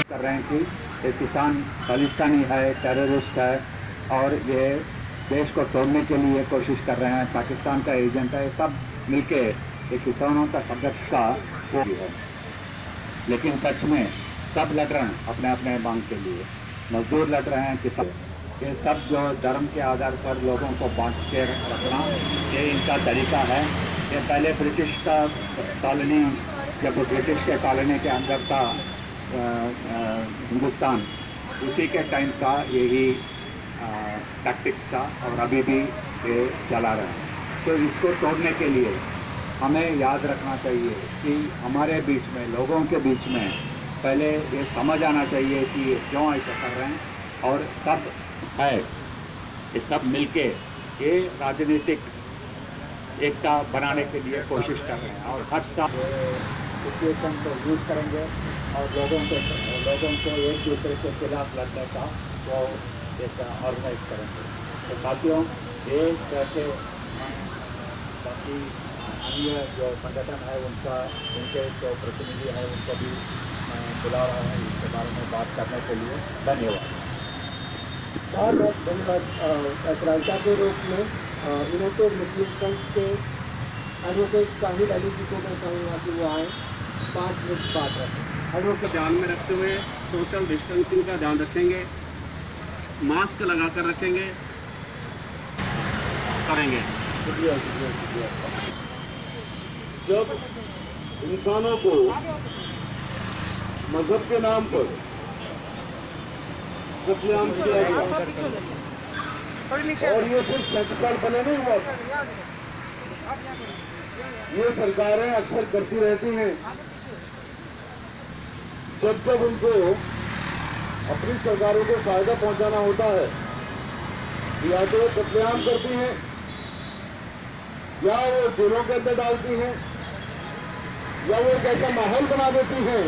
कर रहे हैं कि ये किसान खालिस्तानी है, टेररिस्ट है और ये देश को तोड़ने के लिए कोशिश कर रहे हैं, पाकिस्तान का एजेंट है। सब मिलके ये किसानों का संघर्ष का वो भी है। लेकिन सच में सब लड़ रहे हैं अपने अपने मांग के लिए। मजदूर लड़ रहे हैं, किसान। ये सब जो धर्म के आधार पर लोगों को बांट के रखना, ये इनका तरीका है। ये पहले ब्रिटिश का कॉलोनी, जब ब्रिटिश के कॉलोनी के अंदर था हिंदुस्तान, उसी के टाइम का यही टैक्टिक्स था और अभी भी ये चला रहा है। तो इसको तोड़ने के लिए हमें याद रखना चाहिए कि हमारे बीच में, लोगों के बीच में पहले ये समझ आना चाहिए कि ये क्यों ऐसा कर रहे हैं और सब है, ये सब मिलके ये राजनीतिक एकता बनाने के लिए कोशिश कर रहे हैं और हर साल सिचुएशन को यूज करेंगे और लोगों को एक दूसरे के खिलाफ लड़ने का वो एक ऑर्गेनाइज करेंगे। तो साथियों, ये जैसे बाकी अन्य जो संगठन है उनके जो प्रतिनिधि है उनको भी बुला रहा है इसके बारे में बात करने के लिए। धन्यवाद। बहुत बहुत धन्यवाद। क्रांता के रूप में यूनाइटेड मुस्लिम फ्रंट के एडवोकेट शाहिद अली जी को मैं चाहूँगा कि वो आए 5 मिनट बात रखें। एडवोकेट ध्यान में रखते हुए सोशल डिस्टेंसिंग का ध्यान रखेंगे, मास्क लगा कर रखेंगे, करेंगे। शुक्रिया शुक्रिया शुक्रिया। जब इंसानों को मजहब के नाम पर कत्लेआम किया गया और ये सिर्फ 35 साल पहले नहीं हुआ, ये सरकारें अक्सर करती रहती हैं। जब जब उनको अपनी सरकारों को फायदा पहुंचाना होता है, या तो वो कत्लेआम करती हैं या वो जेलों के अंदर डालती हैं या वो एक ऐसा माहौल बना देती हैं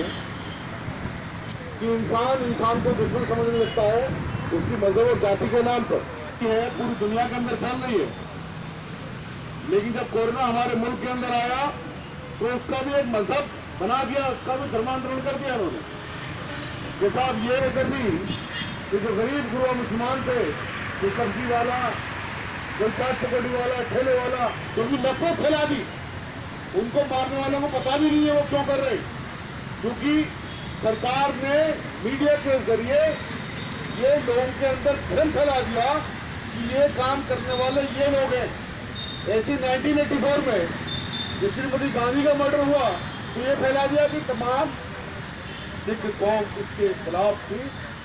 कि इंसान को दुश्मन समझने लगता है, उसकी मजहब और जाति के नाम पर है पूरी दुनिया के अंदर फैल रही है। लेकिन जब कोरोना हमारे मुल्क के अंदर आया तो उसका भी एक मजहब बना दिया, उसका भी धर्मांतरण कर दिया उन्होंने। कि साहब ये कर दी कि जो गरीब गुरुआ मुसलमान थे, जो सब्जी वाला, जो चाट पकौड़ी वाला, ठेले वाला, तो भी नफरत फैला दी। उनको मारने वालों को पता भी नहीं है वो क्यों कर रहे, क्योंकि सरकार ने मीडिया के जरिए ये लोगों के अंदर भ्रम फैला दिया कि ये काम करने वाले ये लोग हैं। ऐसी 1984 में जब श्रीमती गांधी का मर्डर हुआ तो ये फैला दिया कि तमाम सिख कौम इसके खिलाफ थी,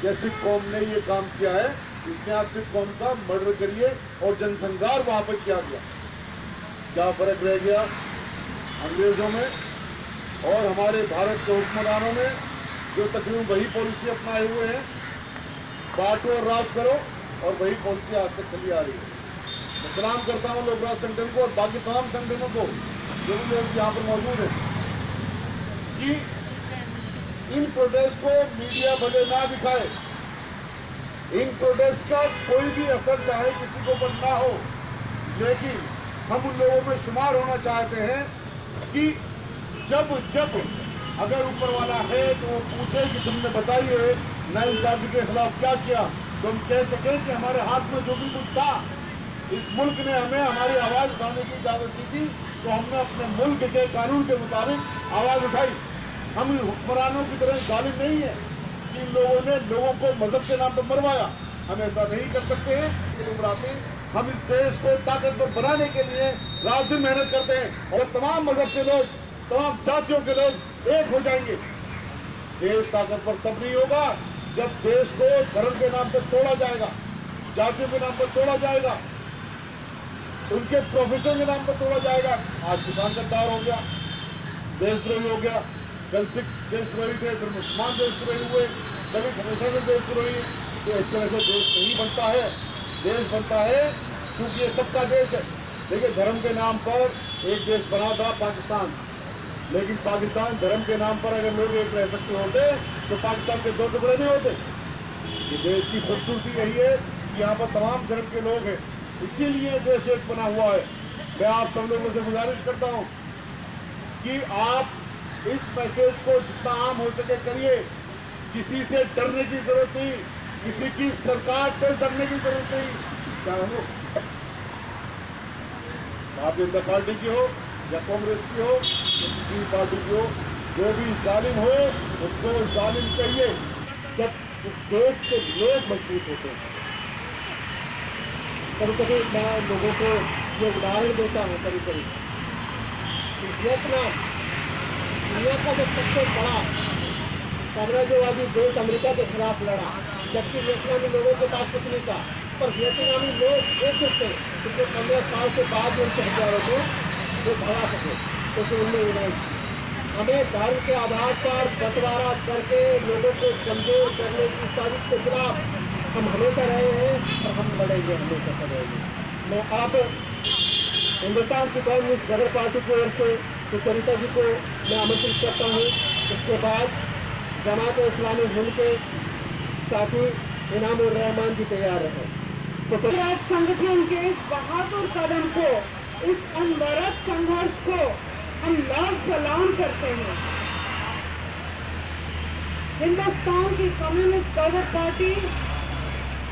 या सिख कौम ने ये काम किया है, इसमें आप सिख कौम का मर्डर करिए, और जनसंहार वहाँ पर किया गया। क्या फर्क रह गया अंग्रेजों में और हमारे भारत के हुक्मरानों में, जो तकरीबन वही पॉलिसी अपनाए हुए हैं, बांटो और राज करो, और वही पॉलिसी आज तक चली आ रही है। मैं सलाम करता हूँ लोकराज संगठन को और बाकी तमाम संगठनों को जो भी लोग यहाँ पर मौजूद हैं कि इन प्रोटेस्ट को मीडिया भले ना दिखाए, इन प्रोटेस्ट का कोई भी असर चाहे किसी को ऊपर ना हो, लेकिन हम उन लोगों में शुमार होना चाहते हैं कि जब अगर ऊपर वाला है तो वो पूछे कि तुमने बताइए नाइंसाफी के खिलाफ क्या किया, तो हम कह सकें कि हमारे हाथ में जो भी कुछ था, इस मुल्क ने हमें हमारी आवाज़ उठाने की इजाज़त दी थी, तो हमने अपने मुल्क के कानून के मुताबिक आवाज़ उठाई। हम हुक्मरानों की तरह जालिम नहीं है कि इन लोगों ने लोगों को मजहब के नाम पर मरवाया। हम ऐसा नहीं कर सकते हैं। हम इस देश को ताकतवर बनाने के लिए रात दिन मेहनत करते हैं और तमाम मजहब के लोग, तमाम जातियों के लोग एक हो जाएंगे। देश ताकतवर तब नहीं होगा जब देश को धर्म के नाम पर तोड़ा जाएगा, जातियों के नाम पर तोड़ा जाएगा, उनके प्रोफेशन के नाम पर तोड़ा जाएगा। आज किसान गद्दार हो गया, देशद्रोही हो गया, कल सिख देशद्रोही थे, फिर मुसलमान देशद्रोही हुए, कभी हमेशा देशद्रोही। तो इस तरह से देश नहीं बनता है। देश बनता है क्योंकि ये सबका देश है। देखिए, धर्म के नाम पर एक देश बना था पाकिस्तान, लेकिन पाकिस्तान धर्म के नाम पर अगर लोग एक रह सकते होते तो पाकिस्तान के 2 टुकड़े नहीं होते। ये देश की खूबसूरती यही है कि यहाँ पर तमाम धर्म के लोग हैं, इसीलिए देश एक बना हुआ है। मैं आप सब लोगों से गुजारिश करता हूँ कि आप इस मैसेज को जितना आम हो सके करिए किसी से डरने की जरूरत नहीं, किसी की सरकार से डरने की जरूरत नहीं, चाहे वो भारतीय जनता पार्टी की हो या कांग्रेस की हो या किसी भी पार्टी की हो। जो भी जालिम हो उसको जालिम कहिए। जब इस देश के लोग मजबूत होते हैं, कभी कभी मैं लोगों को ये उदाहरण देता हूँ, कभी कभी वियतनाम दुनिया का जो सबसे बड़ा साम्राज्यवादी देश अमेरिका के खिलाफ लड़ा, जबकि वियतनामी लोगों के पास कुछ नहीं था, पर वियतनामी लोग एकजुट थे। पिछले 15 साल के बाद उनके हथियारों को वो भगा सके, क्योंकि उनमें हमें धर्म के आधार पर बंटवारा करके लोगों को कमजोर करने की साजिश के खिलाफ हम हमेशा रहे हैं और हम लड़ेंगे, हमेशा लड़ेंगे। मैं आप हिंदुस्तान की कम्युनिस्ट गदर पार्टी की ओर से सुचरिता जी को मैं आमंत्रित करता हूँ। उसके बाद जमात इस्लामी हिंद के साथी इनामुर रहमान जी तैयार रहे। तो संगठन के इस बहादुर कदम को, इस अनवरत संघर्ष को हम लाख सलाम करते हैं। हिंदुस्तान की कम्युनिस्ट गदर पार्टी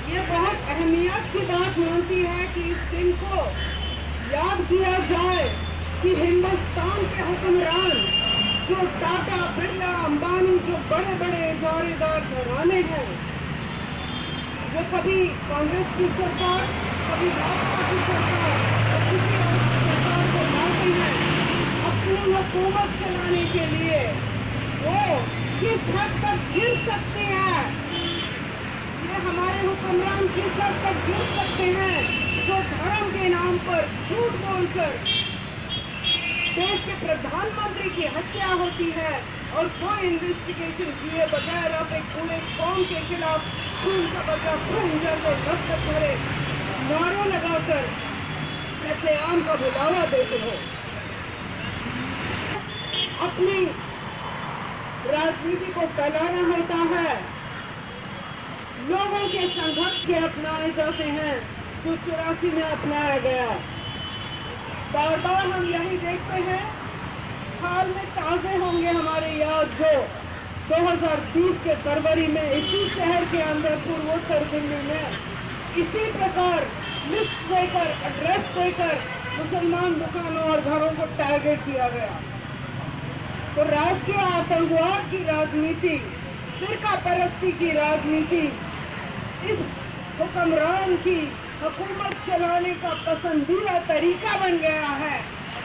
ये बहुत अहमियत की बात मानती है कि इस दिन को याद किया जाए कि हिंदुस्तान के हुक्मरान जो टाटा, बिरला, अंबानी, जो बड़े बड़े इजारेदार घराने हैं, जो कभी कांग्रेस की सरकार, कभी भाजपा की सरकार और किसी और सरकार को मानते हैं अपनी हुकूमत चलाने के लिए, वो किस हद तक गिर सकते हैं, ये हमारे हुक्मरान किस हद तक गिर सकते हैं जो धर्म के नाम पर झूठ बोलकर देश के प्रधानमंत्री की हत्या होती है और कोई इन्वेस्टिगेशन किए बगैर आप एक पूरे कौम के खिलाफ खून का बदला खून जैसे नफरत भरे नारों लगाकर कत्लेआम का बुलावा देते हो। अपनी राजनीति को फैलाना होता है, लोगों के संघर्ष के अपनाए जाते हैं जो 84 में अपनाया गया। बार बार हम यही देखते हैं, हाल में ताज़े होंगे हमारे याद जो 2020 के फरवरी में इसी शहर के अंदर पूर्वोत्तर दिल्ली में इसी प्रकार लिस्ट देकर, एड्रेस देकर मुसलमान दुकानों और घरों को टारगेट किया गया। तो राजकीय आतंकवाद की राजनीति, फिरका परस्ती की राजनीति इस हुक्मरान की हुकूमत चलाने का पसंदीदा तरीका बन गया है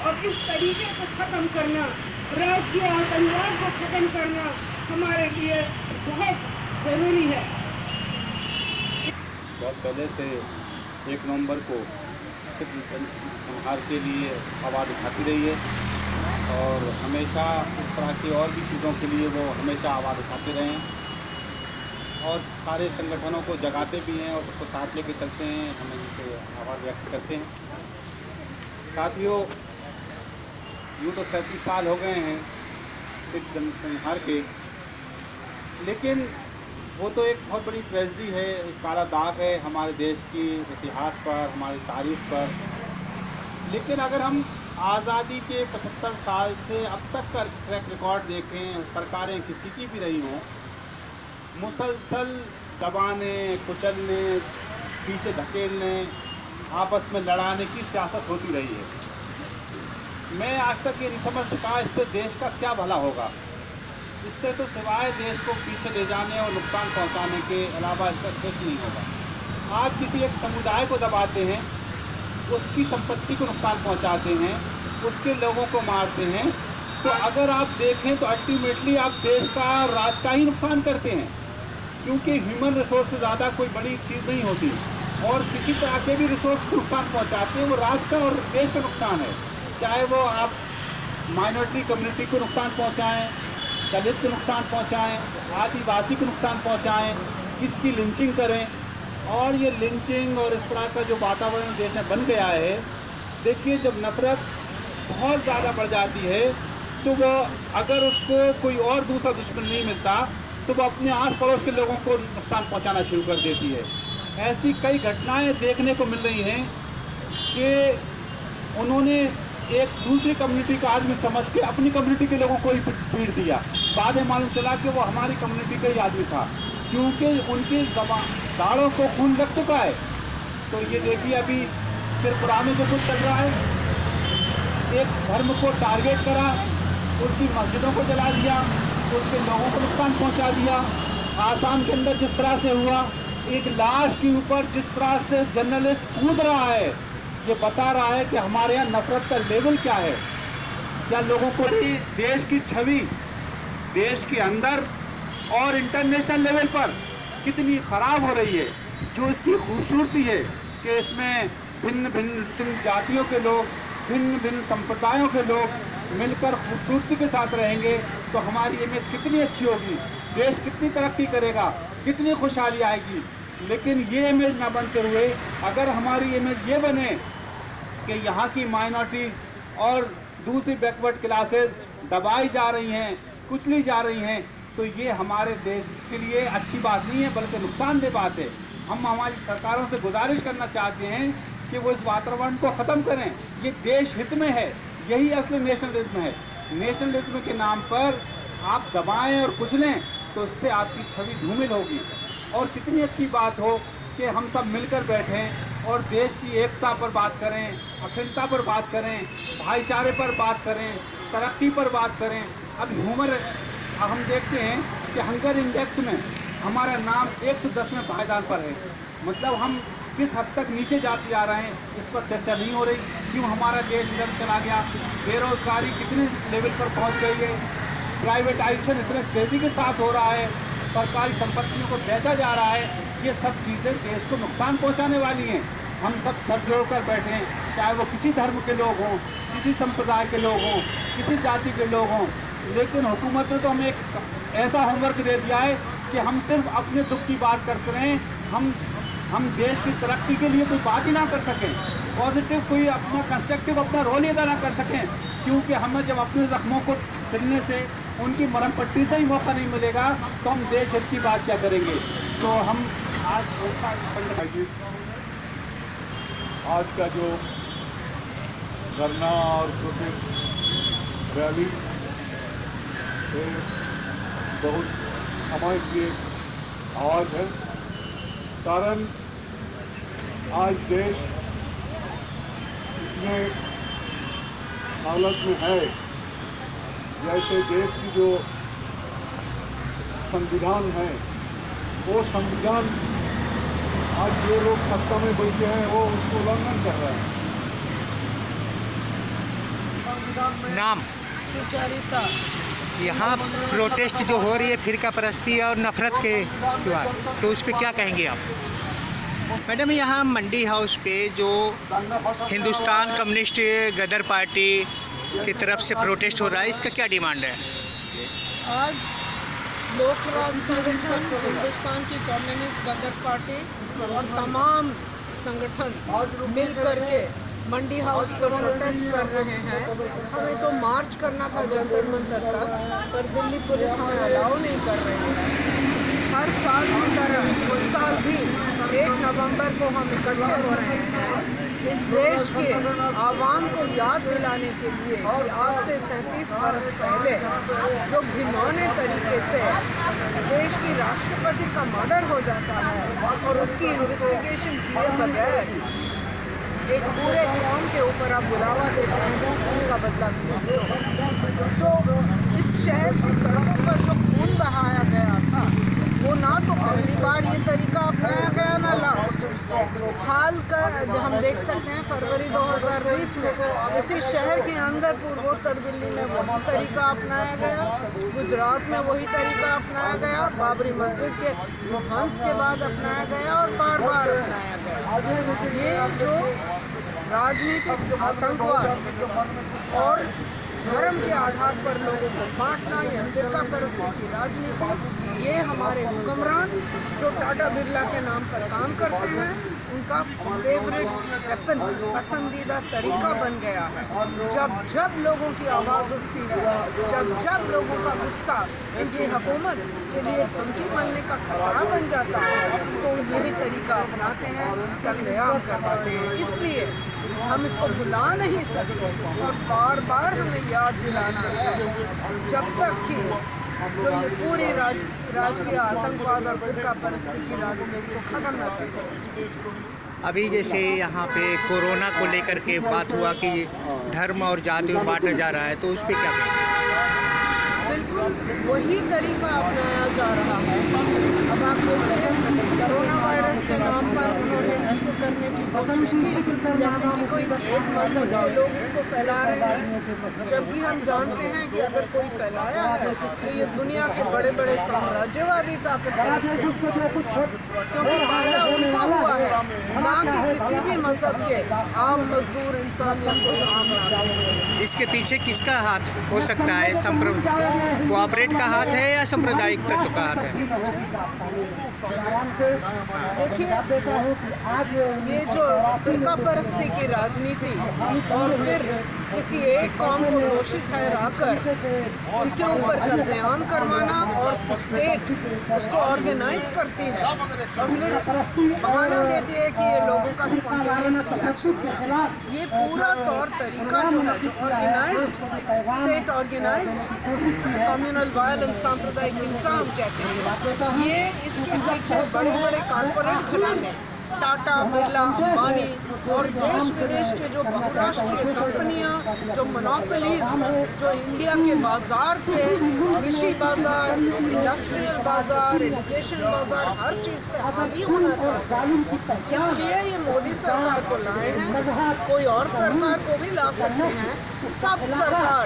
और इस तरीके को खत्म करना, राजकीय आतंकवाद को खत्म करना हमारे लिए बहुत जरूरी है। बहुत पहले से 1 नवंबर को संहार के लिए आवाज़ उठाती रही है और हमेशा इस तरह की और भी चीज़ों के लिए वो हमेशा आवाज़ उठाते रहे हैं और सारे संगठनों को जगाते भी हैं और उसको साथ लेके चलते हैं। हम इनसे आभार व्यक्त करते हैं। साथियों, यूँ तो 37 साल हो गए हैं इस जनसंहार के, लेकिन वो तो एक बहुत बड़ी ट्रेजेडी है, एक काला दाग है हमारे देश की इतिहास पर, हमारी तारीख पर। लेकिन अगर हम आज़ादी के 75 साल से अब तक का ट्रैक रिकॉर्ड देखें, सरकारें किसी की भी रही हों, मुसलसल दबाने, कुचलने, पीछे धकेलने, आपस में लड़ाने की सियासत होती रही है। मैं आज तक ये नहीं समझ सका इससे देश का क्या भला होगा। इससे तो सिवाय देश को पीछे ले जाने और नुकसान पहुंचाने के अलावा इसका कुछ नहीं होगा। आप किसी एक समुदाय को दबाते हैं, उसकी संपत्ति को नुकसान पहुंचाते हैं, उसके लोगों को मारते हैं, तो अगर आप देखें तो अल्टीमेटली आप देश का और राष्ट्र का ही नुकसान करते हैं, क्योंकि ह्यूमन रिसोर्स से ज़्यादा कोई बड़ी चीज़ नहीं होती और किसी तरह के भी रिसोर्स को नुकसान पहुंचाते हैं वो राष्ट्र का और देश का नुकसान है। चाहे वो आप माइनॉरिटी कम्युनिटी को नुकसान पहुंचाएं, दलित को नुकसान पहुंचाएं, आदिवासी को नुकसान पहुंचाएं, किसकी लिंचिंग करें। और ये लिंचिंग और इस तरह का जो वातावरण देश में बन गया है, देखिए जब नफरत बहुत ज़्यादा बढ़ जाती है तो वो अगर उसको कोई और दूसरा दुश्मन नहीं मिलता तो वो अपने आस पड़ोस के लोगों को नुकसान पहुंचाना शुरू कर देती है। ऐसी कई घटनाएं देखने को मिल रही हैं कि उन्होंने एक दूसरी कम्युनिटी का आदमी समझ के अपनी कम्युनिटी के लोगों को ही पीट दिया। बाद में मालूम चला कि वो हमारी कम्युनिटी का ही आदमी था, क्योंकि उनकी दाढ़ों को खून लग चुका है। तो ये देखिए अभी त्रिपुरा में जो कुछ चल रहा है, एक धर्म को टारगेट करा, उसकी मस्जिदों को जला दिया, उसके लोगों को नुकसान पहुंचा दिया। आसाम के अंदर जिस तरह से हुआ, एक लाश के ऊपर जिस तरह से जर्नलिस्ट कूद रहा है, ये बता रहा है कि हमारे यहाँ नफरत का लेवल क्या है। क्या लोगों को देश की छवि देश के अंदर और इंटरनेशनल लेवल पर कितनी खराब हो रही है। जो इसकी खूबसूरती है कि इसमें भिन्न भिन्न जातियों के लोग, भिन्न भिन्न संप्रदायों के लोग मिलकर खूबसूरती के साथ रहेंगे तो हमारी इमेज कितनी अच्छी होगी, देश कितनी तरक्की करेगा, कितनी खुशहाली आएगी। लेकिन ये इमेज ना बनते हुए अगर हमारी इमेज ये बने कि यहाँ की माइनॉरिटी और दूसरी बैकवर्ड क्लासेस दबाई जा रही हैं, कुचली जा रही हैं, तो ये हमारे देश के लिए अच्छी बात नहीं है, बल्कि नुकसानदेह बात है। हम हमारी सरकारों से गुजारिश करना चाहते हैं कि वो इस वातावरण को ख़त्म करें। ये देश हित में है, यही असली नेशनलिज्म है। नेशनलिज्म के नाम पर आप दबाएं और कुचलें तो इससे आपकी छवि धूमिल होगी। और कितनी अच्छी बात हो कि हम सब मिलकर बैठें और देश की एकता पर बात करें, अखंडता पर बात करें, भाईचारे पर बात करें, तरक्की पर बात करें। अब हम देखते हैं कि हंगर इंडेक्स में हमारा नाम 110वें पायदान पर है। मतलब हम किस हद तक नीचे जाते जा रहे हैं, इस पर चर्चा नहीं हो रही। क्यों हमारा देश इधर चला गया, बेरोजगारी कितने लेवल पर पहुंच गई है, प्राइवेटाइजेशन इतने तेज़ी के साथ हो रहा है, सरकारी संपत्तियों को बेचा जा रहा है। ये सब चीज़ें देश को नुकसान पहुंचाने वाली हैं। हम सब जोड़ कर बैठे हैं, चाहे वो किसी धर्म के लोग हों, किसी संप्रदाय के लोग हों, किसी जाति के लोग हों। लेकिन हुकूमत ने तो हमें एक ऐसा होमवर्क दे दिया है कि हम सिर्फ अपने दुख की बात करते रहें, हम देश की तरक्की के लिए कोई बात ही ना कर सकें, पॉजिटिव कोई अपना कंस्ट्रक्टिव अपना रोल ही अदा ना कर सकें। क्योंकि हमें जब अपने जख्मों को सिलने से, उनकी मरहम पट्टी से ही मौका नहीं मिलेगा तो हम देश हित की बात क्या करेंगे। तो हम आज का जो धरना और प्रोटेस्ट रैली बहुत समाज की आवाज़ है। कारण आज देश इतने हालत में है, जैसे देश की जो संविधान है, वो संविधान आज जो लोग सत्ता में बैठे हैं वो उसको उल्लंघन कर रहे हैं। नाम सुचरिता। यहाँ प्रोटेस्ट जो हो रही है फिरका परस्ती और नफरत के खिलाफ, तो उस पर क्या कहेंगे आप? मैडम, यहाँ मंडी हाउस पे जो हिंदुस्तान कम्युनिस्ट गदर पार्टी की तरफ से प्रोटेस्ट हो रहा है, इसका क्या डिमांड है? आज लोकवाद संगठन, हिंदुस्तान की कम्युनिस्ट गदर पार्टी और तमाम संगठन मिल करके मंडी हाउस पर प्रोटेस्ट कर रहे हैं। हमें तो मार्च करना था जंतर मंतर तक, पर दिल्ली पुलिस हमें अलाउ नहीं कर रही है। हर साल की तरह उस साल भी 1 नवंबर को हम इकट्ठे हो रहे हैं इस देश के आवाम को याद दिलाने के लिए कि आज से 37 बरस पहले जो घिनौने तरीके से देश की राष्ट्रपति का मर्डर हो जाता है और उसकी इन्वेस्टिगेशन किए बगैर एक पूरे कौम के ऊपर आप बुलावा देते हैं कि खून का बदला लिया। तो इस शहर की सड़कों पर जो खून बहाया गया था, वो ना तो पहली बार ये तरीका अपनाया गया ना लास्ट। हाल का हम देख सकते हैं फरवरी 2020 में इसी शहर के अंदर पूर्वोत्तर दिल्ली में वही तरीका अपनाया गया, गुजरात में वही तरीका अपनाया गया, बाबरी मस्जिद के ध्वंस के बाद अपनाया गया और बार बार अपनाया गया। ये जो राजनीतिक आतंकवाद और धर्म के आधार पर लोगों को बांटना या फिरका परस्ती की राजनीति, ये हमारे हुक्मरान जो टाटा बिरला के नाम पर काम करते हैं उनका फेवरेट वेपन, पसंदीदा तरीका बन गया है। जब जब लोगों की आवाज़ उठती है, जब जब लोगों का गुस्सा इनकी हुकूमत के लिए धमकी बनने का खतरा बन जाता है, तो यही तरीका अपनाते हैं, कत्लेआम करवाते हैं। इसलिए हम इसको भुला नहीं सकते और बार बार हमें याद दिलाना है, जब तक कि जो ये पूरी राजकीय आतंकवाद और फिरका परस्ती की राजनीति को ख़त्म न करें। अभी जैसे यहाँ पे कोरोना को लेकर के बात हुआ कि धर्म और जाति में बांटा जा रहा है, तो उस पर क्या कहेंगे? बिल्कुल वही तरीका अपनाया जा रहा है। अब आप देखते हैं कोरोना वायरस के नाम पर उन्होंने ऐसे करने की कोशिश की जैसे कि कोई एक मजहब के लोग इसको फैला रहे हैं, जबकि हम जानते हैं कि अगर कोई फैलाया है तो ये दुनिया के बड़े बड़े साम्राज्यवादी ताकतवर, क्योंकि फायदा उनका हुआ है, ना कि किसी भी मजहब के आम मजदूर इंसान या कोई आम नागरिक। इसके पीछे किसका हाथ हो सकता है? कोऑपरेट का हाथ है या सांप्रदायिक तत्व का हाथ है? देखिए, ये जो फिरका परस्ती की राजनीति और फिर किसी एक कौम को दोषी ठहराकर उसके ऊपर कत्लेआम करवाना और स्टेट उसको ऑर्गेनाइज करती है और फिर बहाना देती है कि ये लोगों का स्पॉन्टेनियस रिएक्शन है। ये पूरा तौर तरीका जो है, जो organised state organised communal violence, सांप्रदायिक हिंसा हम कहते हैं, ये इसके पीछे बड़े बड़े कॉर्पोरेट घराने, टाटा, बिरला, अंबानी और देश विदेश के जो बहुराष्ट्रीय कंपनियां, जो मोनोपोलीज, जो इंडिया के बाजार पे, कृषि बाजार, इंडस्ट्रियल बाजार, एजुकेशन बाजार, हर चीज़ पे हावी होना चाहते हैं। इसलिए ये मोदी सरकार को लाए हैं, कोई और सरकार को भी ला सकते हैं। सब सरकार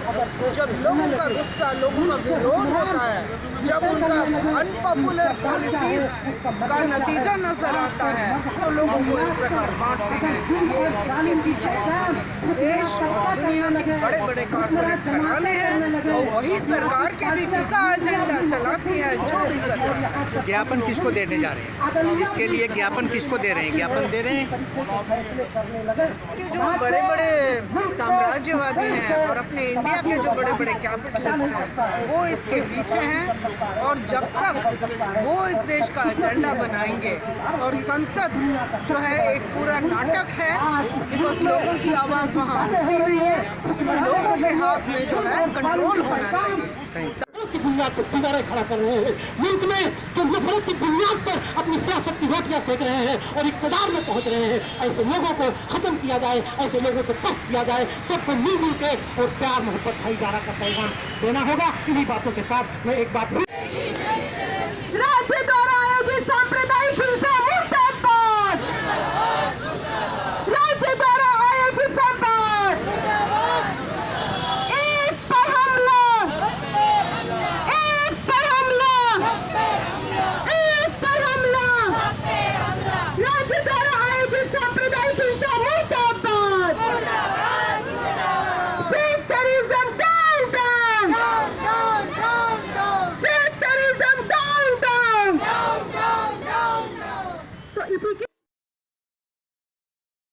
जब लोगों का गुस्सा, लोगों का विरोध होता है, जब उनका अनपॉपुलर पॉलिसीज का नतीजा नजर आता है, तो लोगों को इस प्रकार बांटते हैं। ये इसके पीछे देश और दुनिया के बड़े बड़े कॉर्पोरेट घराने हैं और वही सरकार के भी का एजेंडा चलाती है, जो भी सरकार। ज्ञापन किसको देने जा रहे हैं? इसके लिए ज्ञापन किसको दे रहे हैं? ज्ञापन दे रहे हैं कि जो बड़े बड़े साम्राज्यवादी हैं और अपने इंडिया के जो बड़े बड़े कैपिटलिस्ट हैं, वो इसके पीछे हैं और जब तक वो इस देश का एजेंडा बनाएंगे और संसद जो है एक पूरा नाटक है, बिकॉज लोगों की आवाज़ वहाँ उठती नहीं है, तो लोगों के हाथ में जो है कंट्रोल होना चाहिए। की बुनियाद पर किनारे खड़ा कर रहे हैं, मुल्क में जो नफरत की बुनियाद पर अपनी सियासत की रोटियां सेक रहे हैं और इक़्तिदार में पहुंच रहे हैं, ऐसे लोगों को खत्म किया जाए, ऐसे लोगों को पस्त किया जाए, सबको मिलजुल के और प्यार मोहब्बत भाईचारा का पैगाम देना होगा। इन्हीं बातों के साथ मैं एक बात